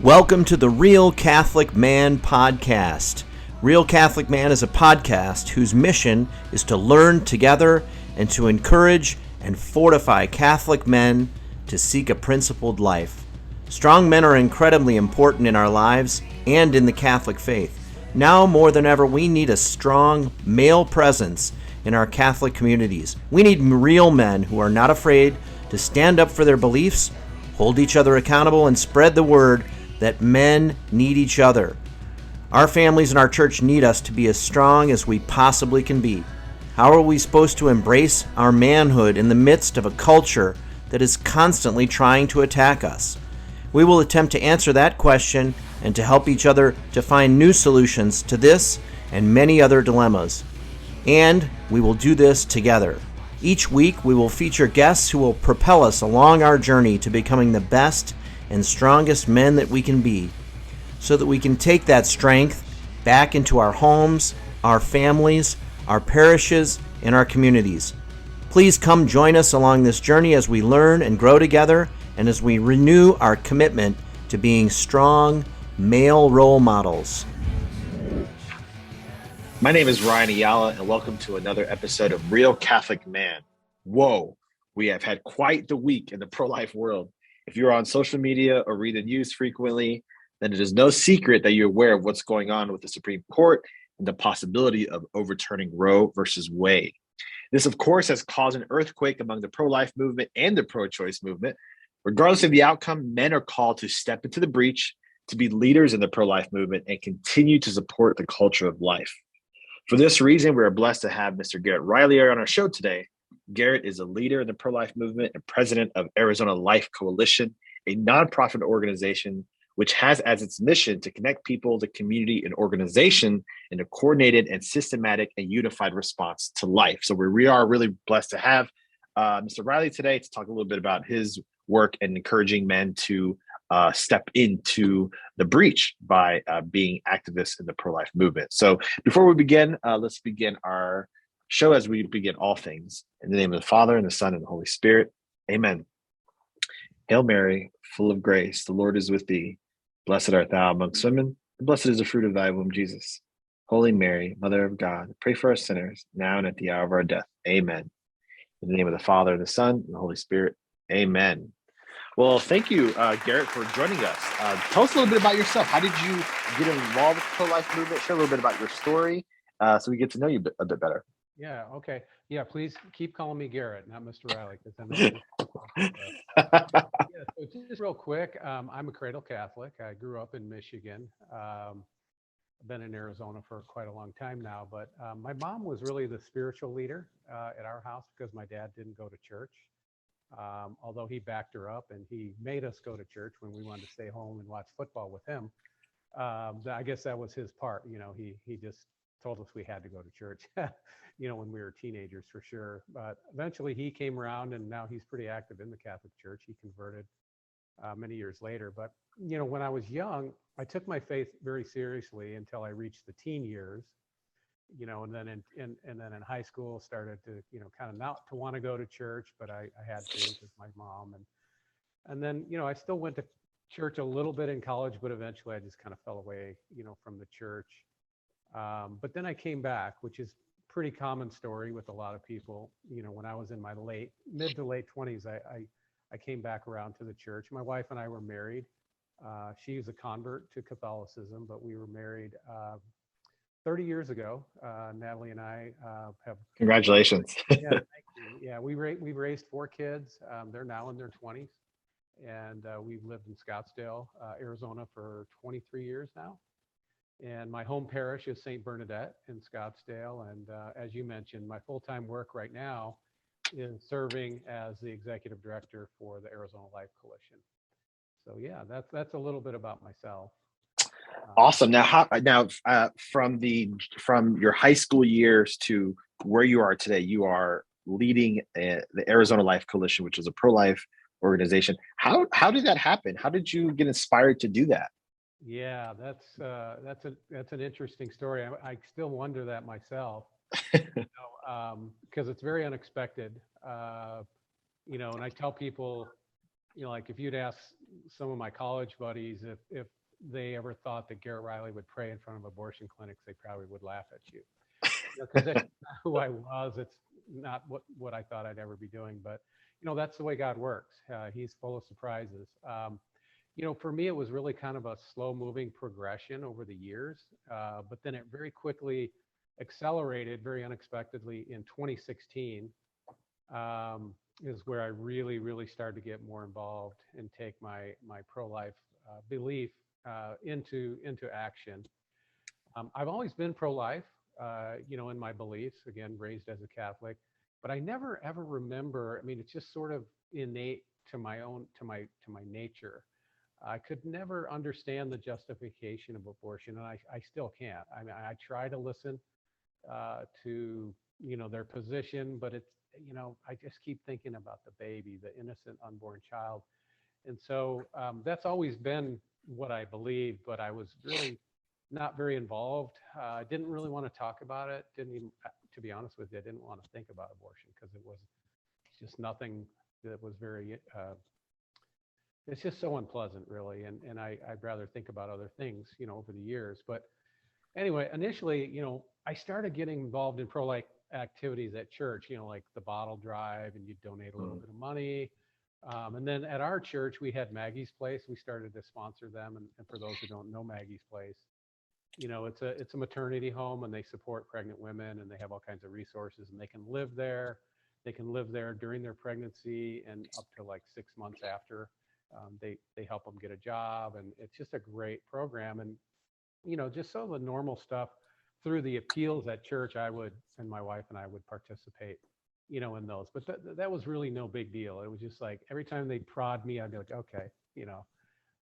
Welcome to the Real Catholic Man podcast. Real Catholic Man is a podcast whose mission is to learn together and to encourage and fortify Catholic men to seek a principled life. Strong men are incredibly important in our lives and in the Catholic faith. Now more than ever, we need a strong male presence in our Catholic communities. We need real men who are not afraid to stand up for their beliefs, hold each other accountable, and spread the word that men need each other. Our families and our church need us to be as strong as we possibly can be. How are we supposed to embrace our manhood in the midst of a culture that is constantly trying to attack us? We will attempt to answer that question and to help each other to find new solutions to this and many other dilemmas. And we will do this together. Each week we will feature guests who will propel us along our journey to becoming the best and strongest men that we can be, so that we can take that strength back into our homes, our families, our parishes, and our communities. Please come join us along this journey as we learn and grow together, and as we renew our commitment to being strong male role models. My name is Ryan Ayala, and welcome to another episode of Real Catholic Man. Whoa, we have had quite the week in the pro-life world. If you're on social media or read the news frequently, then it is no secret that you're aware of what's going on with the Supreme Court and the possibility of overturning Roe versus Wade. This, of course, has caused an earthquake among the pro-life movement and the pro-choice movement. Regardless of the outcome, men are called to step into the breach, to be leaders in the pro-life movement, and continue to support the culture of life. For this reason, we are blessed to have Mr. Garrett Riley on our show today. Garrett is a leader in the pro-life movement and president of Arizona Life Coalition, a nonprofit organization which has as its mission to connect people, the community, and organization in a coordinated and systematic and unified response to life. So we are really blessed to have Mr. Riley today to talk a little bit about his work and encouraging men to step into the breach by being activists in the pro-life movement. So before we begin, let's begin our show as we begin all things. In the name of the Father, and the Son, and the Holy Spirit. Amen. Hail Mary, full of grace, the Lord is with thee. Blessed art thou amongst women, and blessed is the fruit of thy womb, Jesus. Holy Mary, Mother of God, pray for us sinners, now and at the hour of our death. Amen. In the name of the Father, and the Son, and the Holy Spirit. Amen. Well, thank you, Garrett, for joining us. Tell us a little bit about yourself. How did you get involved with the pro-life movement? Share a little bit about your story so we get to know you a bit better. Yeah, okay. Yeah, please keep calling me Garrett, not Mr. Riley, because I know. Yeah, so just real quick, I'm a cradle Catholic. I grew up in Michigan. I've been in Arizona for quite a long time now, but my mom was really the spiritual leader at our house because my dad didn't go to church. Although he backed her up and he made us go to church when we wanted to stay home and watch football with him. I guess that was his part. You know, he just told us we had to go to church, when we were teenagers for sure. But eventually he came around and now he's pretty active in the Catholic Church. He converted many years later. But, when I was young, I took my faith very seriously until I reached the teen years, and then in high school started to, kind of not to want to go to church, but I had to with my mom. And then, I still went to church a little bit in college, but eventually I just kind of fell away, from the church. But then I came back, which is pretty common story with a lot of people. When I was in my mid to late 20s, I came back around to the church. My wife and I were married. She was a convert to Catholicism, but we were married 30 years ago. Natalie and I have. Congratulations. Yeah, thank you. Yeah, we've raised 4 kids. They're now in their 20s. And we've lived in Scottsdale, Arizona for 23 years now. And my home parish is St. Bernadette in Scottsdale. And as you mentioned, my full-time work right now is serving as the executive director for the Arizona Life Coalition. So yeah, that's a little bit about myself. Awesome. Now, from your high school years to where you are today, you are leading the Arizona Life Coalition, which is a pro-life organization. How did that happen? How did you get inspired to do that? Yeah, that's an interesting story. I still wonder that myself, because it's very unexpected. And I tell people, like if you'd ask some of my college buddies if they ever thought that Garrett Riley would pray in front of abortion clinics, they probably would laugh at you. Because that's not who I was. It's not what I thought I'd ever be doing. But, that's the way God works. He's full of surprises. For me, it was really kind of a slow moving progression over the years. But then it very quickly accelerated very unexpectedly in 2016. Is where I really, really started to get more involved and take my pro-life belief into action. I've always been pro-life, in my beliefs. Again, raised as a Catholic, but I never ever remember. I mean, it's just sort of innate to my nature. I could never understand the justification of abortion, and I still can't. I mean, I try to listen to their position, but it's I just keep thinking about the baby, the innocent unborn child, and so that's always been what I believed. But I was really not very involved. I didn't really want to talk about it. Didn't even, to be honest with you, I didn't want to think about abortion because it was just nothing that was very. It's just so unpleasant, really, and I'd rather think about other things, over the years. But anyway, initially, I started getting involved in pro-life activities at church, like the bottle drive, and you'd donate a little bit of money. And then at our church, we had Maggie's Place. We started to sponsor them. And for those who don't know Maggie's Place, it's a maternity home, and they support pregnant women, and they have all kinds of resources, and they can live there. They can live there during their pregnancy and up to like 6 months after. They help them get a job, and it's just a great program. And just so the normal stuff through the appeals at church, and my wife and I would participate, in those. But that was really no big deal. It was just like every time they'd prod me, I'd be like, okay,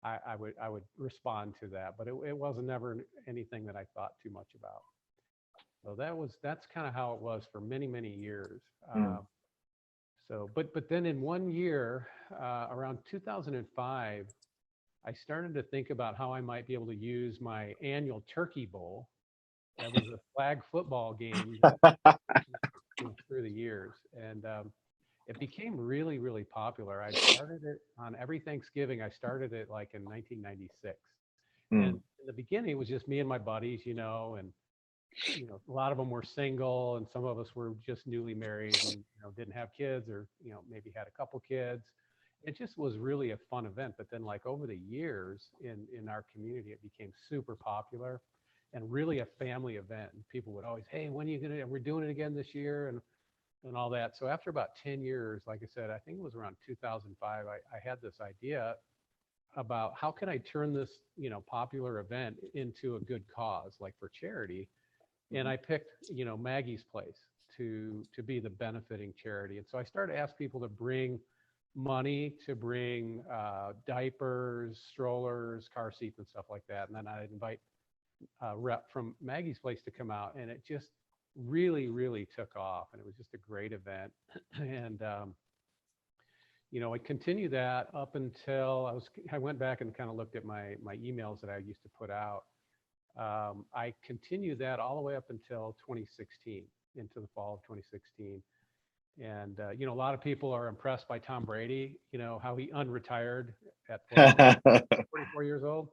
I would respond to that. But it wasn't never anything that I thought too much about. So that's kind of how it was for many, many years. But then in one year, around 2005, I started to think about how I might be able to use my annual Turkey Bowl. That was a flag football game through the years. And it became really, really popular. I started it on every Thanksgiving. I started it like in 1996. And in the beginning, it was just me and my buddies, and a lot of them were single, and some of us were just newly married and didn't have kids, or maybe had a couple kids. It just was really a fun event. But then, like, over the years in our community, it became super popular and really a family event. And people would always, hey, when are you gonna? We're doing it again this year, and all that. So after about 10 years, like I said, I think it was around 2005, I had this idea about how can I turn this popular event into a good cause, like for charity. And I picked, Maggie's Place to be the benefiting charity. And so I started to ask people to bring money, to bring diapers, strollers, car seats, and stuff like that. And then I'd invite a rep from Maggie's Place to come out, and it just really, really took off. And it was just a great event. And I continued that up until I went back and kind of looked at my emails that I used to put out. I continued that all the way up until 2016, into the fall of 2016. And, a lot of people are impressed by Tom Brady, how he unretired at 44 years old.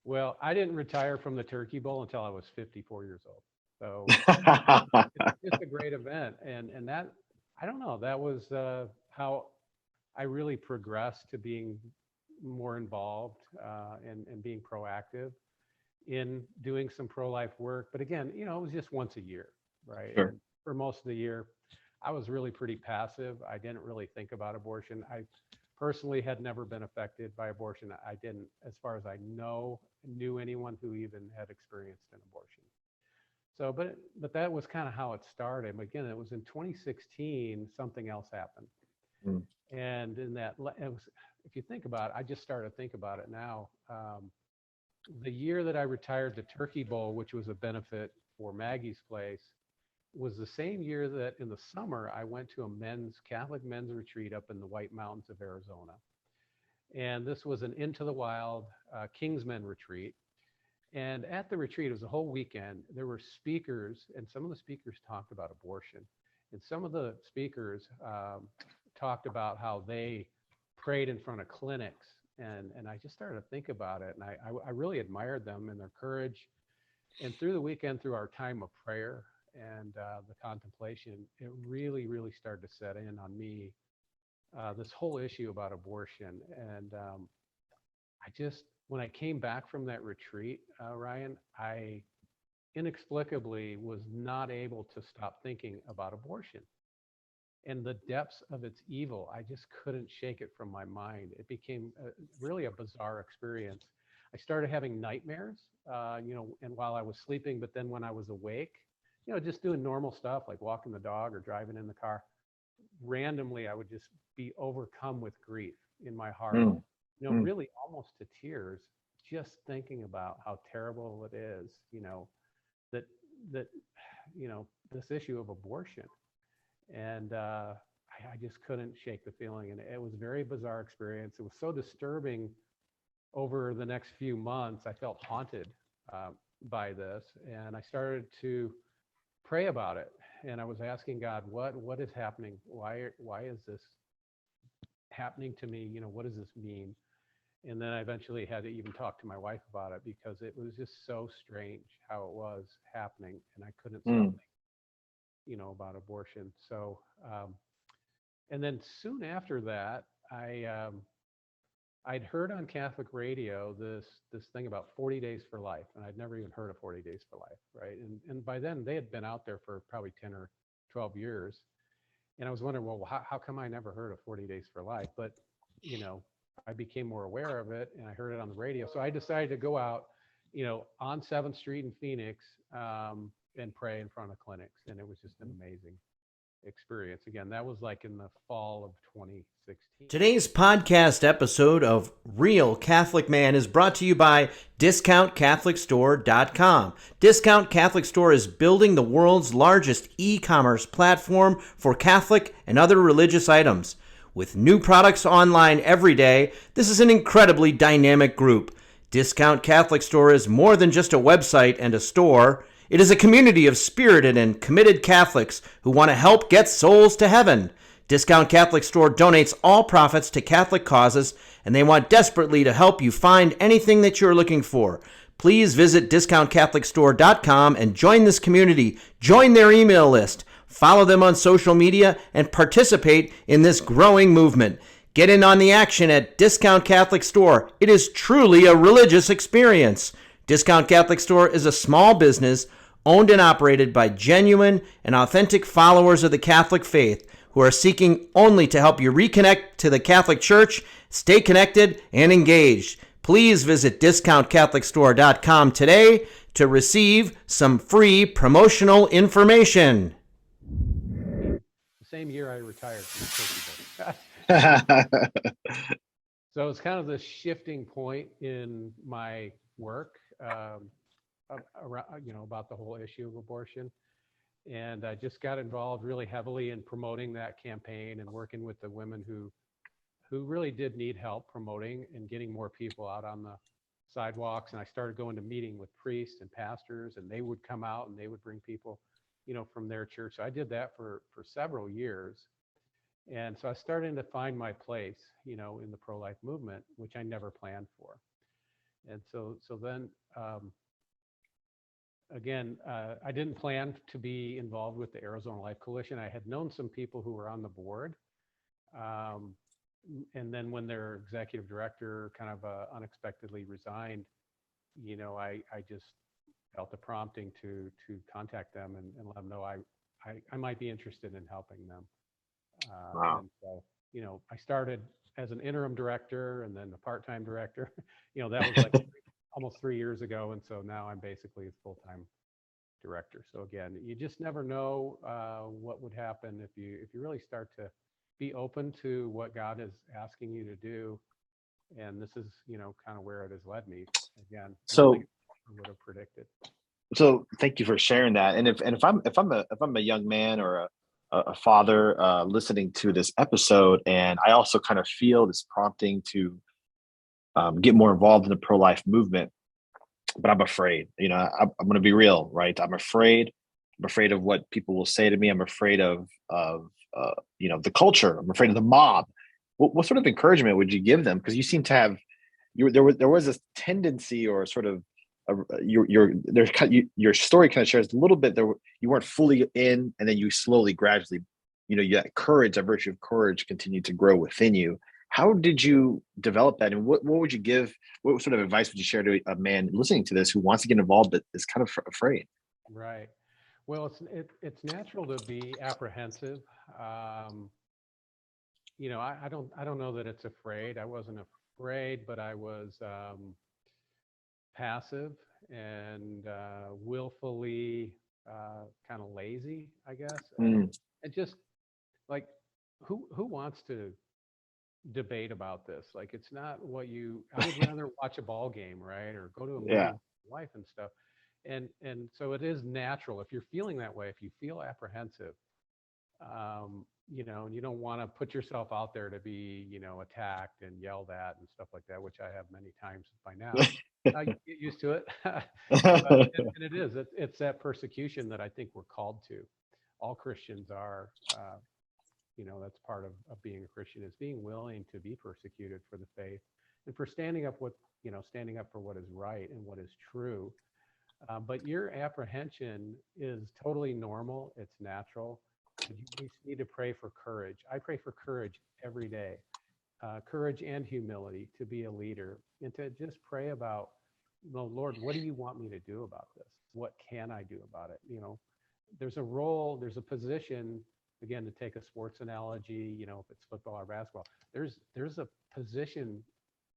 Well, I didn't retire from the Turkey Bowl until I was 54 years old. So it's just a great event. And that, I don't know, that was how I really progressed to being more involved and being proactive in doing some pro-life work. But again, it was just once a year, right? Sure. And for most of the year, I was really pretty passive. I didn't really think about abortion. I personally had never been affected by abortion. I didn't, as far as I knew anyone who even had experienced an abortion. So, but that was kind of how it started. But again, it was in 2016, something else happened. And in that, if you think about it, I just started to think about it now. The year that I retired the Turkey Bowl, which was a benefit for Maggie's Place, was the same year that in the summer I went to a Catholic men's retreat up in the White Mountains of Arizona. And this was an Into the Wild Kingsmen retreat. And at the retreat, it was a whole weekend. There were speakers, and some of the speakers talked about abortion. And some of the speakers talked about how they prayed in front of clinics, and I just started to think about it, and I really admired them and their courage. And through the weekend, through our time of prayer and the contemplation, it really, really started to set in on me, this whole issue about abortion. And when I came back from that retreat, Ryan, I inexplicably was not able to stop thinking about abortion and the depths of its evil. I just couldn't shake it from my mind. It became really a bizarre experience. I started having nightmares, and while I was sleeping, but then when I was awake, just doing normal stuff like walking the dog or driving in the car, randomly I would just be overcome with grief in my heart, really almost to tears, just thinking about how terrible it is, that that this issue of abortion. And I just couldn't shake the feeling, and it was a very bizarre experience. It was so disturbing. Over the next few months, I felt haunted by this, and I started to pray about it. And I was asking God, what is happening? Why is this happening to me? What does this mean? And then I eventually had to even talk to my wife about it, because it was just so strange how it was happening, and I couldn't stop thinking, about abortion. So, and then soon after that, I'd heard on Catholic radio this thing about 40 days for life, and I'd never even heard of 40 days for life, right? And by then they had been out there for probably 10 or 12 years, and I was wondering, well, how come I never heard of 40 days for life? But I became more aware of it, and I heard it on the radio. So I decided to go out, on 7th Street in Phoenix, and pray in front of clinics, and it was just an amazing experience. Again, that was like in the fall of 2016. Today's podcast episode of Real Catholic Man is brought to you by DiscountCatholicStore.com. Discount Catholic Store is building the world's largest e-commerce platform for Catholic and other religious items. With new products online every day, this is an incredibly dynamic group. Discount Catholic Store is more than just a website and a store. It is a community of spirited and committed Catholics who want to help get souls to heaven. Discount Catholic Store donates all profits to Catholic causes, and they want desperately to help you find anything that you're looking for. Please visit DiscountCatholicStore.com and join this community. Join their email list. Follow them on social media and participate in this growing movement. Get in on the action at Discount Catholic Store. It is truly a religious experience. Discount Catholic Store is a small business owned and operated by genuine and authentic followers of the Catholic faith who are seeking only to help you reconnect to the Catholic Church, stay connected, and engaged. Please visit DiscountCatholicStore.com today to receive some free promotional information. The same year I retired from the Turkey Book. So it's kind of the shifting point in my work, about the whole issue of abortion. And I just got involved really heavily in promoting that campaign and working with the women who really did need help promoting and getting more people out on the sidewalks. And I started going to meeting with priests and pastors, and they would come out and they would bring people, from their church. So I did that for several years. And so I was starting to find my place, in the pro-life movement, which I never planned for. And so then, again, I didn't plan to be involved with the Arizona Life Coalition. I had known some people who were on the board. And then when their executive director kind of unexpectedly resigned, I just felt the prompting to contact them and let them know I might be interested in helping them. Wow. And so, I started as an interim director and then a part-time director. That was like almost 3 years ago. And so now I'm basically a full-time director. So again, you just never know what would happen if you really start to be open to what God is asking you to do. And this is, kind of where it has led me. Again, So, I would have predicted. so thank you for sharing that. And if I'm a young man or a father listening to this episode, and I also kind of feel this prompting to get more involved in the pro-life movement, but I'm afraid. I'm going to be real, right? I'm afraid of what people will say to me. I'm afraid of the culture. I'm afraid of the mob, what sort of encouragement would you give them? Because you seem to have there was this tendency or sort of your story kind of shares a little bit there. You weren't fully in, and then you slowly, gradually, that courage, that virtue of courage, continued to grow within you. How did you develop that, and what would you give? What sort of advice would you share to a man listening to this who wants to get involved but is kind of afraid? Right. Well, it's natural to be apprehensive. Um, I don't know that it's afraid. I wasn't afraid, but I was passive and willfully kind of lazy, I guess. And just like who wants to debate about this? Like it's not what I would rather watch a ball game, right? Or go to a movie Yeah. with my wife and stuff. And so it is natural if you're feeling that way, if you feel apprehensive, and you don't want to put yourself out there to be, attacked and yelled at and stuff like that, which I have many times by now. You get used to it. And it is, it's that persecution that I think we're called to. All Christians are, that's part of being a Christian, is being willing to be persecuted for the faith and for standing up standing up for what is right and what is true. But your apprehension is totally normal. It's natural. You just need to pray for courage. I pray for courage every day, courage and humility to be a leader, and to just pray about, Lord, what do you want me to do about this? What can I do about it? There's a role, there's a position, again, to take a sports analogy, if it's football or basketball, there's a position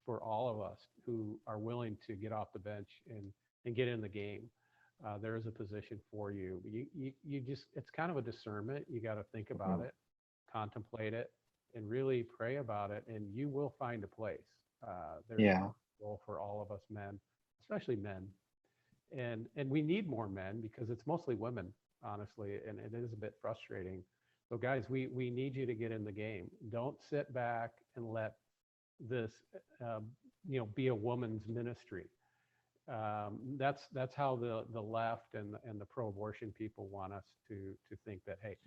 for all of us who are willing to get off the bench and get in the game. There is a position for you. You just, it's kind of a discernment. You got to think about it, contemplate it, and really pray about it, and you will find a place. There's Yeah. a role for all of us men, especially men, and we need more men because it's mostly women, honestly, and it is a bit frustrating. So guys, we need you to get in the game. Don't sit back and let this be a woman's ministry. That's how the left and the pro-abortion people want us to think that, hey,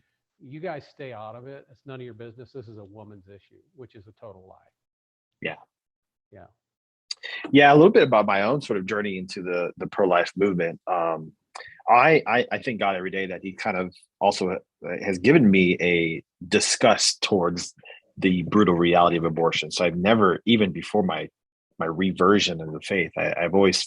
you guys stay out of it. It's none of your business. This is a woman's issue, which is a total lie. Yeah. Yeah. Yeah, a little bit about my own sort of journey into the pro-life movement. I thank God every day that He kind of also has given me a disgust towards the brutal reality of abortion. So I've never, even before my reversion in the faith, I've always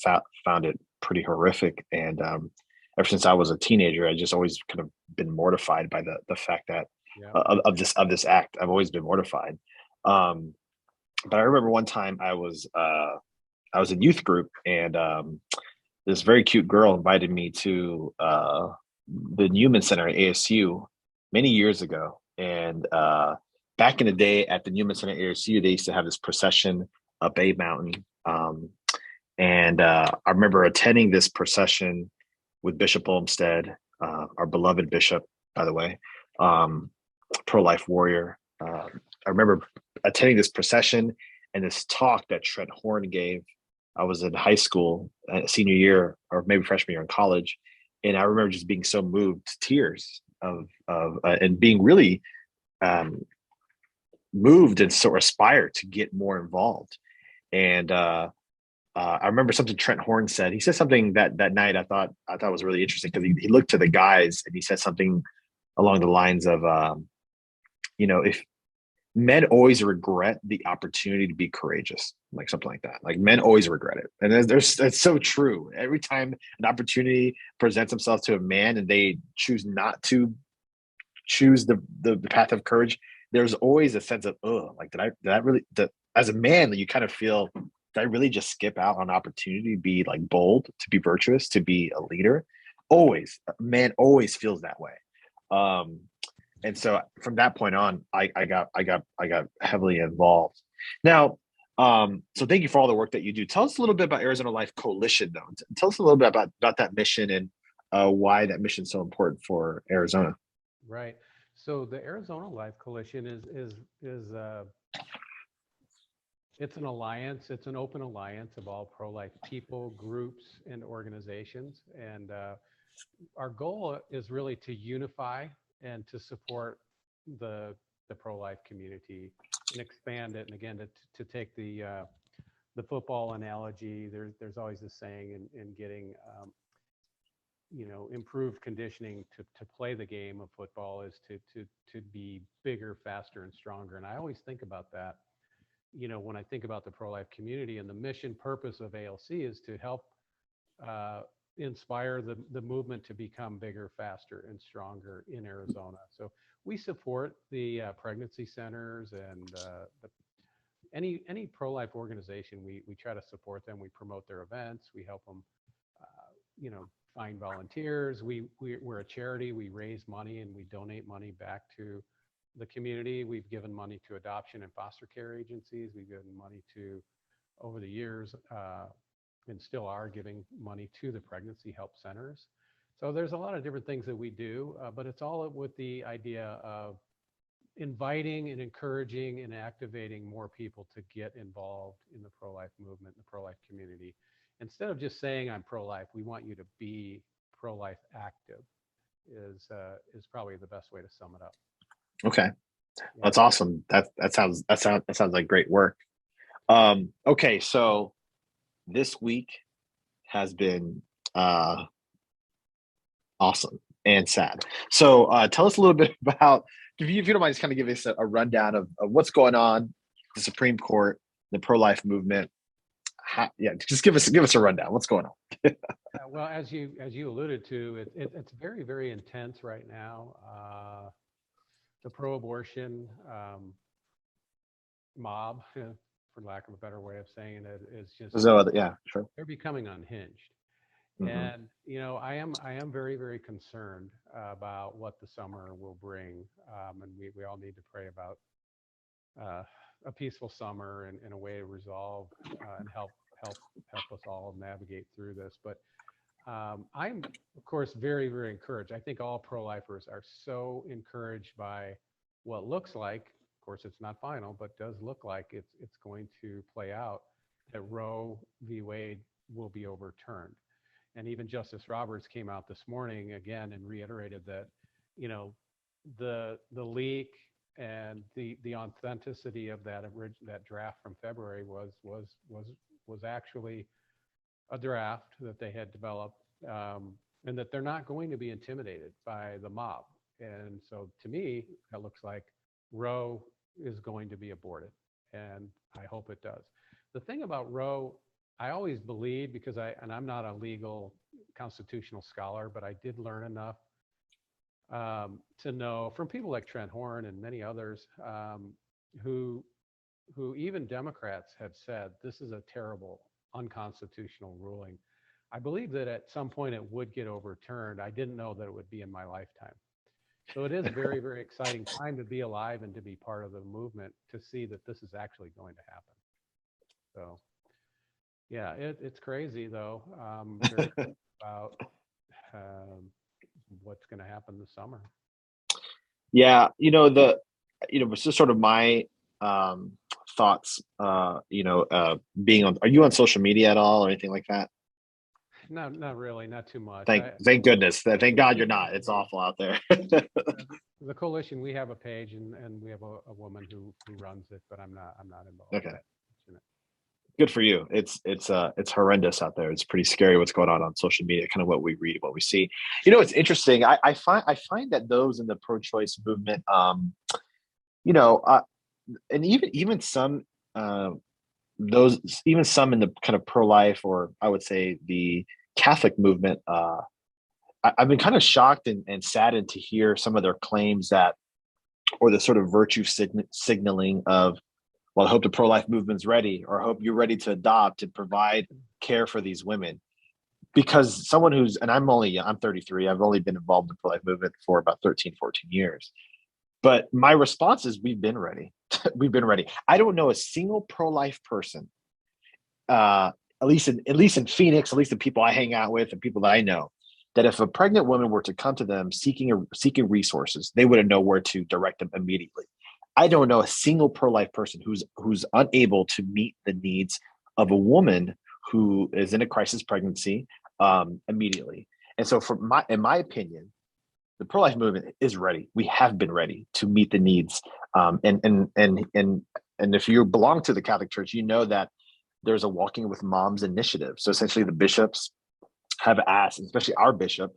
found it pretty horrific. And ever since I was a teenager, I just always kind of been mortified by the fact that of this act. I've always been mortified. But I remember one time I was in youth group, and this very cute girl invited me to the Newman Center at ASU many years ago. And back in the day at the Newman Center at ASU, they used to have this procession up a mountain. And I remember attending this procession with Bishop Olmsted, our beloved bishop, by the way, pro-life warrior. I remember attending this procession and this talk that Trent Horn gave. I was in high school, senior year, or maybe freshman year in college, and I remember just being so moved to tears and being really moved and so aspired to get more involved. And I remember something Trent Horn said. He said something that night I thought was really interesting, because he looked to the guys and he said something along the lines of, if men always regret the opportunity to be courageous, like something like that. Like men always regret it. And it's so true. Every time an opportunity presents themselves to a man and they choose not to choose the path of courage, there's always a sense of, oh, like, did I really, as a man, you kind of feel, did I really just skip out on opportunity to be like bold, to be virtuous, to be a leader? Always, man always feels that way. And so from that point on, I got heavily involved. Now, so thank you for all the work that you do. Tell us a little bit about Arizona Life Coalition, though. Tell us a little bit about that mission and why that mission is so important for Arizona. Right. So the Arizona Life Coalition is it's an alliance. It's an open alliance of all pro-life people, groups, and organizations. And our goal is really to unify and to support the pro-life community and expand it. And again, to take the football analogy, there's always this saying in getting improved conditioning to play the game of football is to be bigger, faster, and stronger. And I always think about that. When I think about the pro-life community, and the mission purpose of ALC is to help inspire the movement to become bigger, faster, and stronger in Arizona. So we support the pregnancy centers and any pro-life organization. We try to support them. We promote their events. We help them, find volunteers. We're a charity. We raise money and we donate money back to the community. We've given money to adoption and foster care agencies. We've given money to, over the years, and still are giving money to the pregnancy help centers. So there's a lot of different things that we do, but it's all with the idea of inviting and encouraging and activating more people to get involved in the pro-life movement, the pro-life community. Instead of just saying I'm pro-life, we want you to be pro-life active is probably the best way to sum it up. Okay. That's awesome. That sounds like great work. Okay, so this week has been awesome and sad. So tell us a little bit about, if you don't mind, just kind of give us a rundown of what's going on, the Supreme Court, the pro-life movement. Just give us a rundown. What's going on? Well, as you alluded to, it's very, very intense right now. The pro-abortion mob, for lack of a better way of saying it, is just sure. They're becoming unhinged. Mm-hmm. And I am very, very concerned about what the summer will bring, and we all need to pray about a peaceful summer and a way to resolve and help us all navigate through this. But I'm, of course, very, very encouraged. I think all pro-lifers are so encouraged by what looks like, of course, it's not final, but does look like it's going to play out, that Roe v. Wade will be overturned. And even Justice Roberts came out this morning again and reiterated that, the leak and the authenticity of that draft from February was actually a draft that they had developed, and that they're not going to be intimidated by the mob. And so to me, that looks like Roe is going to be aborted, and I hope it does. The thing about Roe, I always believe, because I'm not a legal constitutional scholar, but I did learn enough to know from people like Trent Horn and many others who even Democrats have said this is a terrible, unconstitutional ruling. I believe that at some point it would get overturned. I didn't know that it would be in my lifetime. So it is a very, very exciting time to be alive and to be part of the movement, to see that this is actually going to happen. So, yeah, it's crazy though. Very about what's going to happen this summer. Yeah, it's just sort of my thoughts. Being on, are you on social media at all or anything like that? No, not really, not too much. Thank goodness. Thank God you're not. It's awful out there. The coalition, we have a page and we have a woman who runs it, but I'm not involved. Okay. Good for you. It's horrendous out there. It's pretty scary what's going on social media, kind of what we read, what we see. It's interesting. I find that those in the pro-choice movement, and even some some in the kind of pro-life, or I would say the Catholic movement, I've been kind of shocked and saddened to hear some of their claims that, or the sort of virtue signaling of, well, I hope the pro-life movement's ready, or I hope you're ready to adopt and provide care for these women. Because someone I'm 33, I've only been involved in the pro-life movement for about 13, 14 years. But my response is, we've been ready. We've been ready. I don't know a single pro-life person, at least in Phoenix, at least the people I hang out with and people that I know, that if a pregnant woman were to come to them seeking resources, they wouldn't know where to direct them immediately. I don't know a single pro-life person who's unable to meet the needs of a woman who is in a crisis pregnancy immediately. And so, in my opinion, the pro-life movement is ready. We have been ready to meet the needs And if you belong to the Catholic Church, you know that there's a Walking with Moms initiative. So essentially, the bishops have asked, especially our bishop,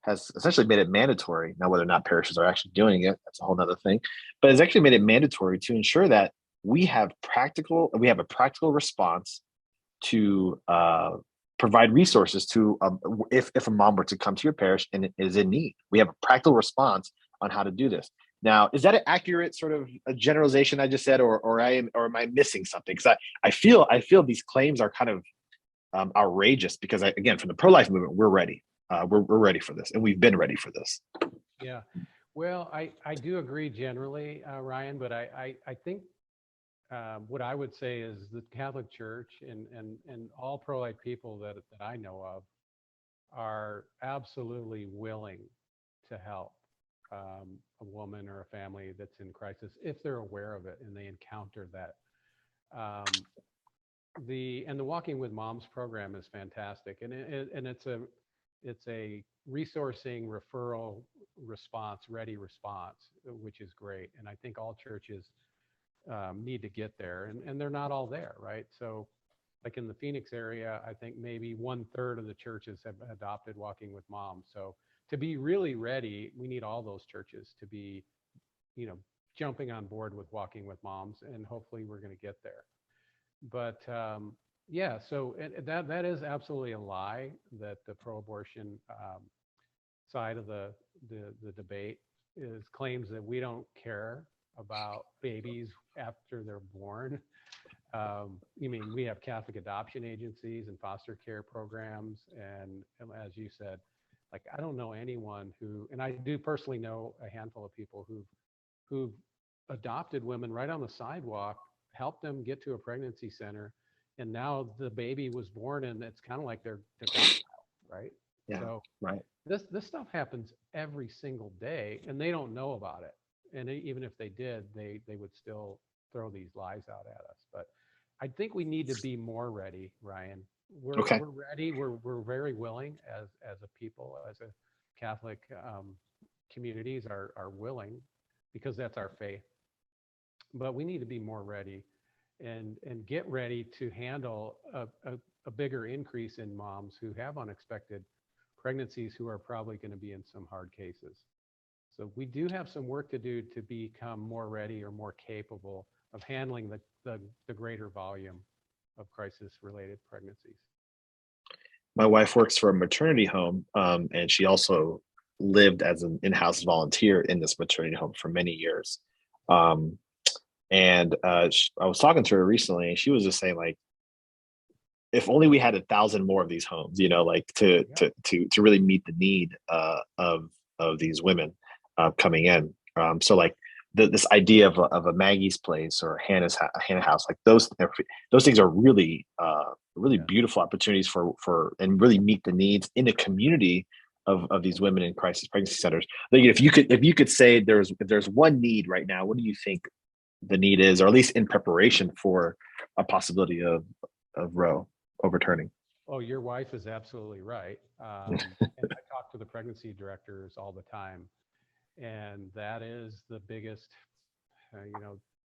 has essentially made it mandatory. Now, whether or not parishes are actually doing it, that's a whole other thing. But it's actually made it mandatory to ensure that we have a practical response to provide resources to if a mom were to come to your parish and is in need. We have a practical response on how to do this. Now, is that an accurate sort of a generalization I just said, or am I missing something? Because I feel these claims are kind of outrageous because again, from the pro-life movement, we're ready. We're ready for this, and we've been ready for this. Yeah, well, I do agree generally, Ryan, but I think what I would say is the Catholic Church and all pro-life people that I know of are absolutely willing to help a woman or a family that's in crisis if they're aware of it and they encounter that. The Walking with Moms program is fantastic, and it's a resourcing referral response, ready response, which is great. And I think all churches need to get there, and they're not all there, right? So like in the Phoenix area, I think maybe 1/3 of the churches have adopted Walking with Moms. So to be really ready, we need all those churches to be, jumping on board with Walking with Moms, and hopefully we're going to get there. But yeah, so that is absolutely a lie that the pro-abortion side of the debate claims that we don't care about babies after they're born. You mean we have Catholic adoption agencies and foster care programs, and as you said, like I don't know anyone who, and I do personally know a handful of people who've adopted women right on the sidewalk, helped them get to a pregnancy center, and now the baby was born, and it's kind of like their godchild, right? Yeah, so right. This stuff happens every single day, and they don't know about it. And even if they did, they would still throw these lies out at us. But I think we need to be more ready, Ryan. Okay. We're ready. We're very willing as a people, as a Catholic communities are willing, because that's our faith. But we need to be more ready and get ready to handle a bigger increase in moms who have unexpected pregnancies, who are probably going to be in some hard cases. So we do have some work to do to become more ready or more capable of handling the greater volume of crisis-related pregnancies. My wife works for a maternity home, and she also lived as an in-house volunteer in this maternity home for many years. And I was talking to her recently, and she was just saying, like, if only we had 1,000 more of these homes, like to really meet the need of these women coming in. So like this idea of a Maggie's place or a Hannah house, like those things are really beautiful opportunities for and really meet the needs in a community of these women in crisis pregnancy centers. Like if you could say if there's one need right now, what do you think the need is, or at least in preparation for a possibility of Roe overturning? Oh, your wife is absolutely right. And I talk to the pregnancy directors all the time, and that is the biggest,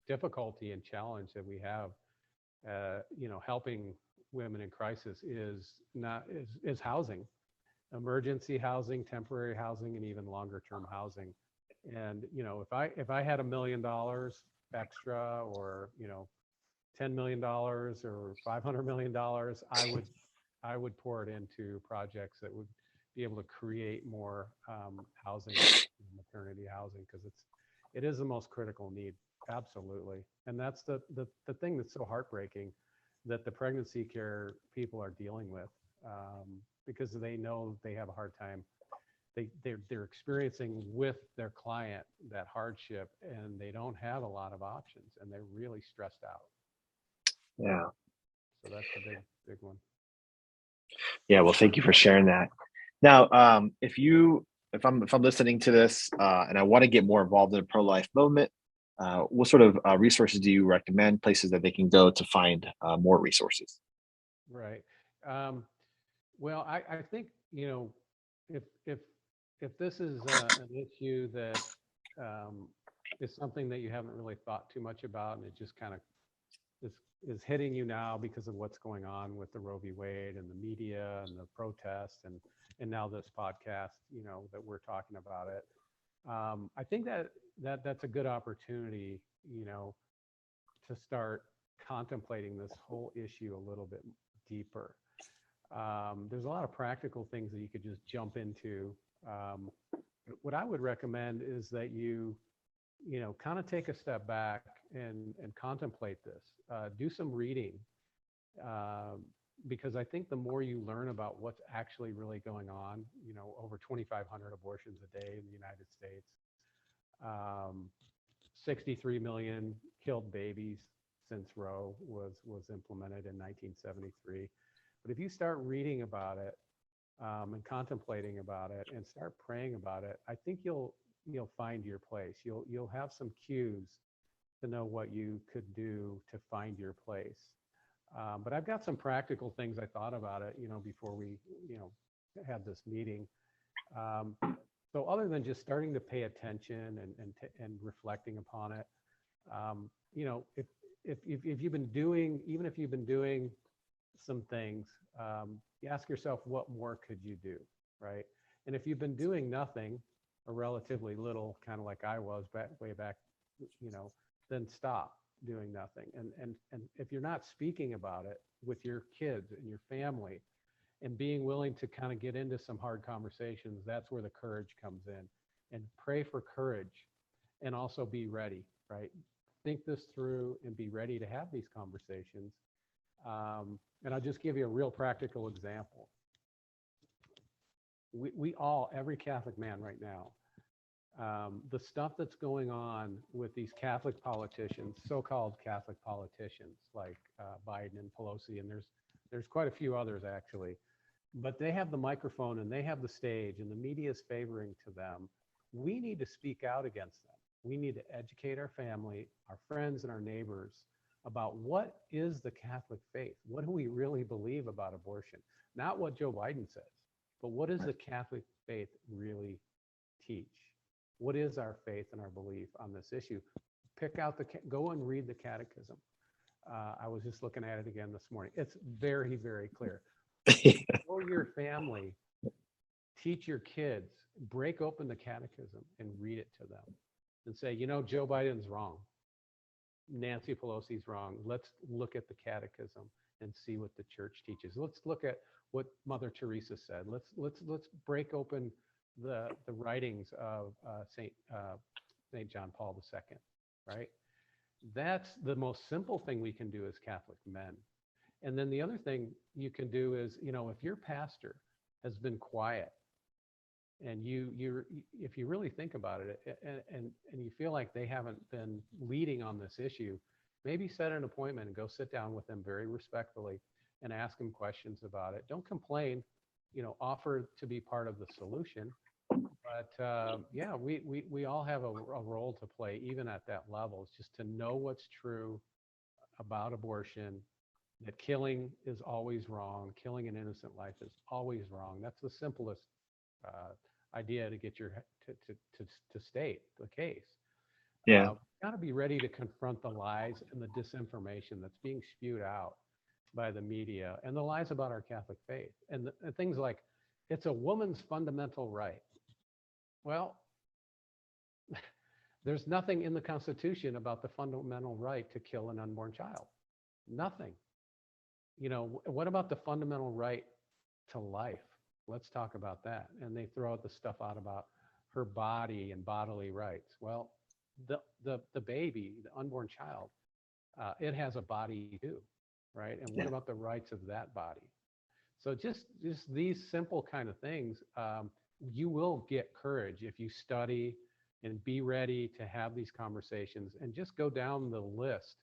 difficulty and challenge that we have. Helping women in crisis is housing, emergency housing, temporary housing, and even longer term housing. And if I had $1 million extra, or $10 million or $500 million, I would pour it into projects that would be able to create more housing, maternity housing, because it is the most critical need. Absolutely. And that's the thing that's so heartbreaking, that the pregnancy care people are dealing with, because they know they have a hard time. They're experiencing with their client that hardship, and they don't have a lot of options, and they're really stressed out. Yeah. So that's a big one. Yeah. Well, thank you for sharing that. Now, if I'm listening to this and I want to get more involved in the pro-life movement, what sort of resources do you recommend? Places that they can go to find more resources? Right. Well, I think if this is an issue that is something that you haven't really thought too much about, and it just kind of is hitting you now because of what's going on with the Roe v. Wade and the media and the protests and now this podcast, that we're talking about it. I think that's a good opportunity, to start contemplating this whole issue a little bit deeper. There's a lot of practical things that you could just jump into. What I would recommend is that you kind of take a step back and contemplate this. Do some reading, because I think the more you learn about what's actually really going on, over 2,500 abortions a day in the United States, 63 million killed babies since Roe was implemented in 1973. But if you start reading about it, and contemplating about it and start praying about it, I think you'll find your place. You'll have some cues to know what you could do to find your place. But I've got some practical things I thought about it, before we, had this meeting. So other than just starting to pay attention and reflecting upon it, if you've been doing, even if you've been doing some things, you ask yourself, what more could you do, right? And if you've been doing nothing or relatively little, kind of like I was way back, then stop doing nothing. And if you're not speaking about it with your kids and your family and being willing to kind of get into some hard conversations, that's where the courage comes in. And pray for courage and also be ready, right? Think this through and be ready to have these conversations. And I'll just give you a real practical example. We all, every Catholic man right now, the stuff that's going on with these Catholic politicians, so-called Catholic politicians like Biden and Pelosi, and there's quite a few others actually, but they have the microphone and they have the stage and the media is favoring to them. We need to speak out against them. We need to educate our family, our friends, and our neighbors about what is the Catholic faith. What do we really believe about abortion? Not what Joe Biden says, but what does the Catholic faith really teach? What is our faith and our belief on this issue? Go and read the catechism. I was just looking at it again this morning. It's very, very clear. Show your family, teach your kids, break open the catechism and read it to them and say, Joe Biden's wrong. Nancy Pelosi's wrong. Let's look at the catechism and see what the church teaches. Let's look at what Mother Teresa said. Let's break open the writings of Saint John Paul II, right? That's the most simple thing we can do as Catholic men. And then the other thing you can do is, if your pastor has been quiet and if you really think about it and you feel like they haven't been leading on this issue, maybe set an appointment and go sit down with them very respectfully and ask them questions about it. Don't complain, offer to be part of the solution. But we all have a role to play, even at that level. It's just to know what's true about abortion, that killing is always wrong. Killing an innocent life is always wrong. That's the simplest idea to get to state the case. Yeah. Got to be ready to confront the lies and the disinformation that's being spewed out by the media and the lies about our Catholic faith and things like it's a woman's fundamental right. Well, there's nothing in the Constitution about the fundamental right to kill an unborn child. Nothing. What about the fundamental right to life? Let's talk about that. And they throw out the stuff out about her body and bodily rights. Well, the baby, the unborn child, it has a body too, right? And what about the rights of that body? So just these simple kind of things, you will get courage if you study and be ready to have these conversations and just go down the list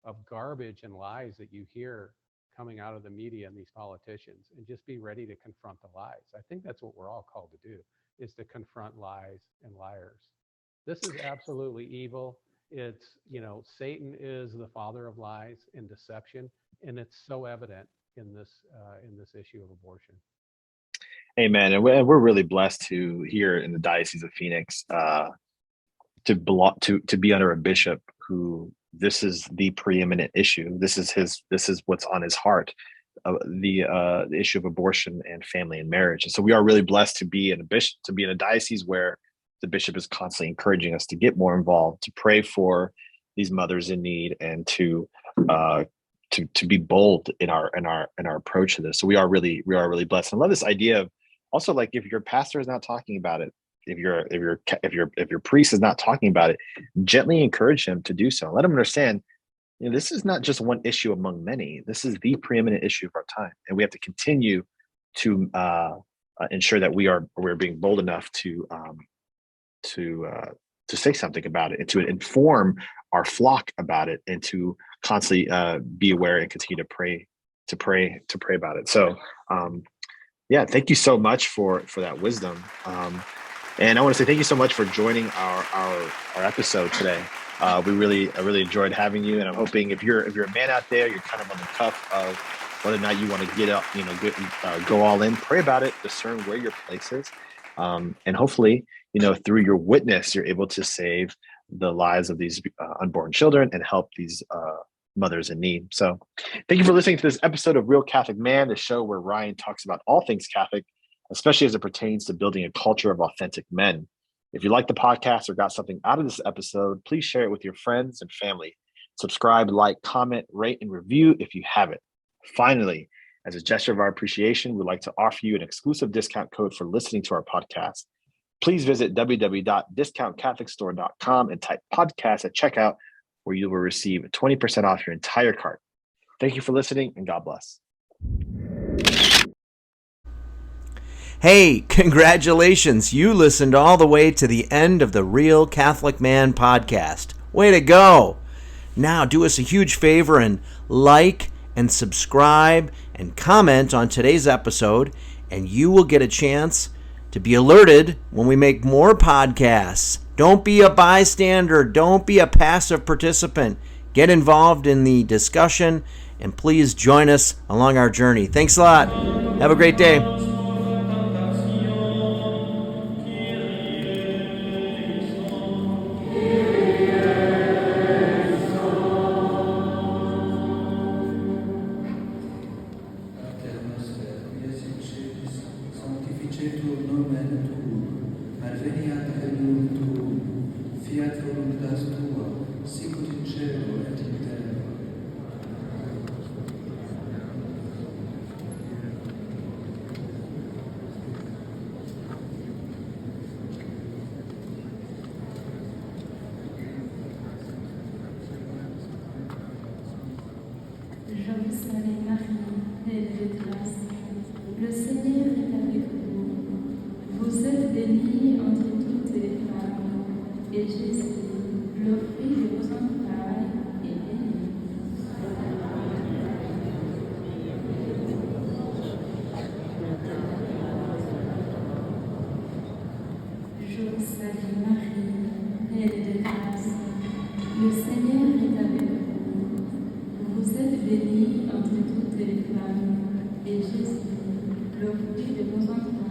of garbage and lies that you hear coming out of the media and these politicians, and just be ready to confront the lies. I think that's what we're all called to do, is to confront lies and liars. This is absolutely evil. It's, Satan is the father of lies and deception, and it's so evident in this issue of abortion. Amen. And we're really blessed to here in the Diocese of Phoenix to be under a bishop who this is the preeminent issue. This is what's on his heart, the issue of abortion and family and marriage. And so we are really blessed to be in a diocese where the bishop is constantly encouraging us to get more involved, to pray for these mothers in need, and to be bold in our approach to this. So we are really blessed. And I love this idea of also, like, if your pastor is not talking about it, if your priest is not talking about it, gently encourage him to do so. Let him understand, this is not just one issue among many. This is the preeminent issue of our time, and we have to continue to ensure that we're being bold enough to say something about it, and to inform our flock about it, and to constantly be aware and continue to pray about it. So thank you so much for that wisdom. And I want to say thank you so much for joining our episode today. I really enjoyed having you, and I'm hoping if you're a man out there, you're kind of on the cuff of whether or not you want to get up, go all in, pray about it, discern where your place is, and hopefully, through your witness, you're able to save the lives of these unborn children and help these mothers in need. So thank you for listening to this episode of Real Catholic Man, the show where Ryan talks about all things Catholic, especially as it pertains to building a culture of authentic men. If you like the podcast or got something out of this episode, please share it with your friends and family. Subscribe, like, comment, rate, and review if you haven't. Finally, as a gesture of our appreciation, we'd like to offer you an exclusive discount code for listening to our podcast. Please visit www.discountcatholicstore.com and type podcast at checkout, where you will receive 20% off your entire cart. Thank you for listening, and God bless. Hey, congratulations. You listened all the way to the end of the Real Catholic Man podcast. Way to go. Now do us a huge favor and like and subscribe and comment on today's episode, and you will get a chance to be alerted when we make more podcasts. Don't be a bystander. Don't be a passive participant. Get involved in the discussion, and please join us along our journey. Thanks a lot. Have a great day. Sanctificetur nomen tuum, adveniat regnum tuum, fiat voluntas tua, sicut in cielo et in terra. Je vous salue Marie, pleine de grâce. Le Seigneur est avec vous. Vous êtes bénie entre toutes les femmes, et Jésus, le fruit de vos entrailles, est béni. Je vous salue Marie, pleine de grâce. Le Seigneur est avec vous. Vous êtes bénie entre toutes les femmes, et Jésus, le fruit de vos entrailles,